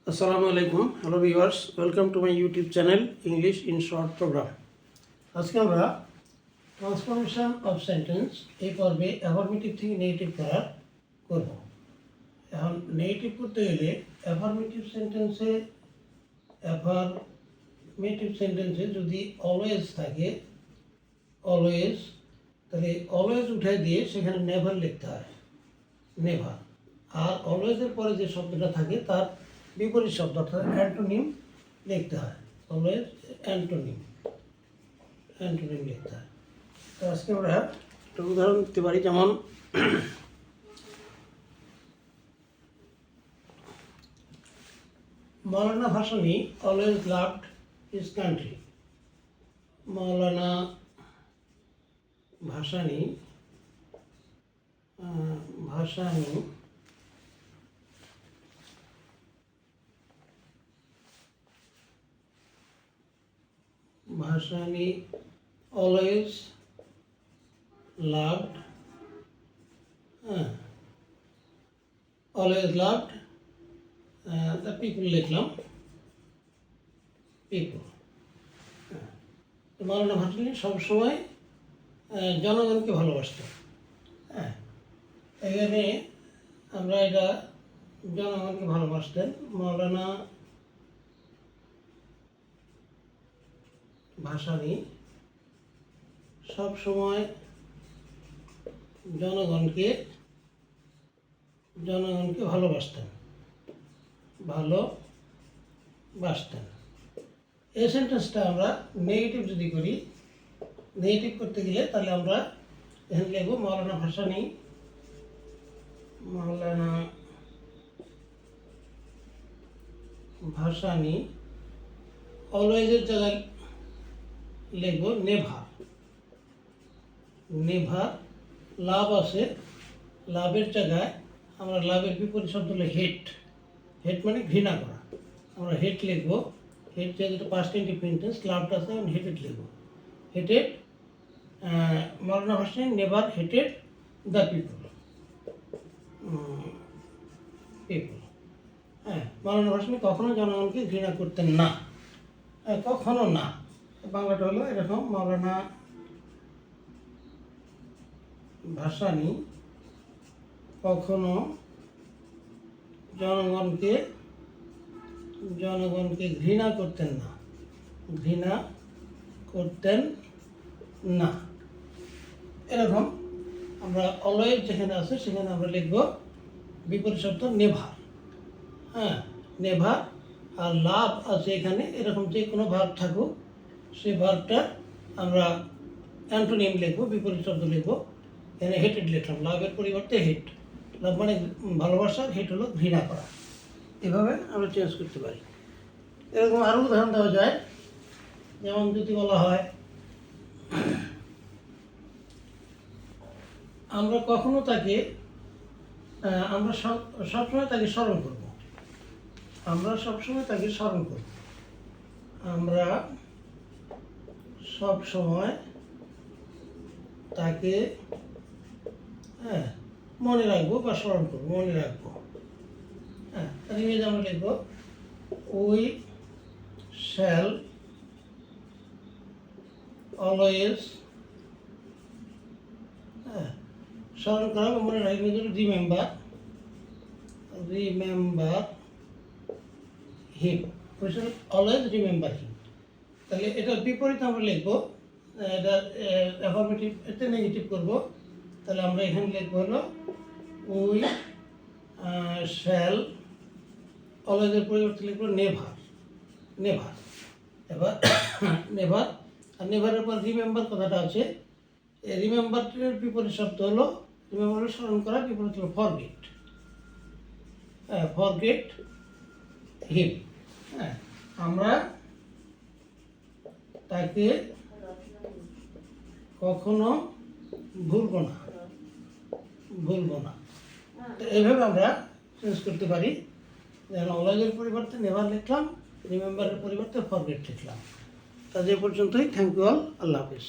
Assalamu alaikum. Hello viewers. Welcome to my YouTube channel English in Short program. আজকে আমরা transformation of sentence এই পর্বে affirmative থেকে negative করব। এখন নেগেটিভ করতে গেলে অ্যাফার্মেটিভ সেন্টেন্সে যদি অলওয়েজ থাকে অলওয়েজ, তাহলে অলওয়েজ উঠাই দিয়ে সেখানে নেভার লিখতে হয়, নেভার। আর অলওয়েজের পরে যে শব্দটা থাকে তার বিপরীত শব্দ অর্থাৎ অ্যান্টোনিম লিখতে হয়। অলওয়েজ অ্যান্টোনিম লিখতে হয়। তো আজকে আমরা একটা উদাহরণ দিতে পারি, যেমন Maulana Bhasani always loved his country. Maulana Bhasani always loved the people লিখলাম, people। মৌলানা ভাসানী সবসময় জনগণকে ভালোবাসত। এখানে আমরা এটা জনগণকে ভালোবাসতেন। মৌলানা ভাসানী সবসময় জনগণকে ভালোবাসতেন। এই সেন্টেন্সটা আমরা নেগেটিভ যদি করি, নেগেটিভ করতে গেলে তাহলে আমরা এখানে লিখব মৌলানা ভাসানী অলওয়েজের জায়গায় লিখব নেভার। লাভ আছে, লাভের জায়গায় আমরা লাভের বিপরীত শব্দ হলো হেট মানে ঘৃণা করা। আমরা হেট লিখব, হেট যেহেতু পাস্ট ইন্ডিপেন্ডেন্স, লাভটা আছে এবং হেটেড লিখব। Hated, Maulana Bhasani never hated the people. Maulana Bhasani কখনো জনগণকে ঘৃণা করতেন না, কখনো না। বাংলাটা হলো এরকম, মৌলানা ভাসানী কখনো জনগণকে ঘৃণা করতেন না। এরকম আমরা অলওয়েজ যেখানে আছে সেখানে আমরা লিখব বিপরীত শব্দ নেভার। নেভার। আর লাভ আছে এখানে, এরকম যে কোনো ভার্ব থাকুক সেই ভার্বটা আমরা অ্যান্টোনিম লিখব, বিপরীত শব্দ লিখব। এখানে হেটেড লিখলাম, লাভের পরিবর্তে হেট। লাভ মানে ভালোবাসা, হেট হলো ঘৃণা করা। এভাবে আমরা চেঞ্জ করতে পারি। এরকম আরও উদাহরণ দেওয়া যায়, যেমন যদি বলা হয় আমরা কখনো তাকে আমরা সবসময় তাকে স্মরণ করব। আমরা সবসময় তাকে মনে রাখবো বা স্মরণ করবো, মনে রাখবো। তার ইংরেজি আমরা লিখবো উই শ্যাল অলওয়েজ, স্মরণ করা বা মনে রাখবো, remember him. We shall always remember him. তাহলে এটার বিপরীত আমরা লিখবো, এটা অ্যাফার্মেটিভ, এতে নেগেটিভ করবো। তাহলে আমরা এখানে লিখবো হলো উই শ্যাল, অলওয়েজের পরিবর্তে লিখবো নেভার। এবার নেভার। আর নেভারের পর রিমেম্বার কথাটা আছে, এই রিমেম্বারের বিপরীত শব্দ হলো, রিমেম্বার স্মরণ করা, বিপরীত হলো ফরগেট হিম। আমরা তাকে কখনো ভুলবো না। তো এইভাবে আমরা চেঞ্জ করতে পারি। যেমন অলওয়েজের পরিবর্তে নেভার লিখলাম, রিমেম্বারের পরিবর্তে ফরগেট লিখলাম। তা যে পর্যন্তই। Thank you all. আল্লাহ হাফিজ।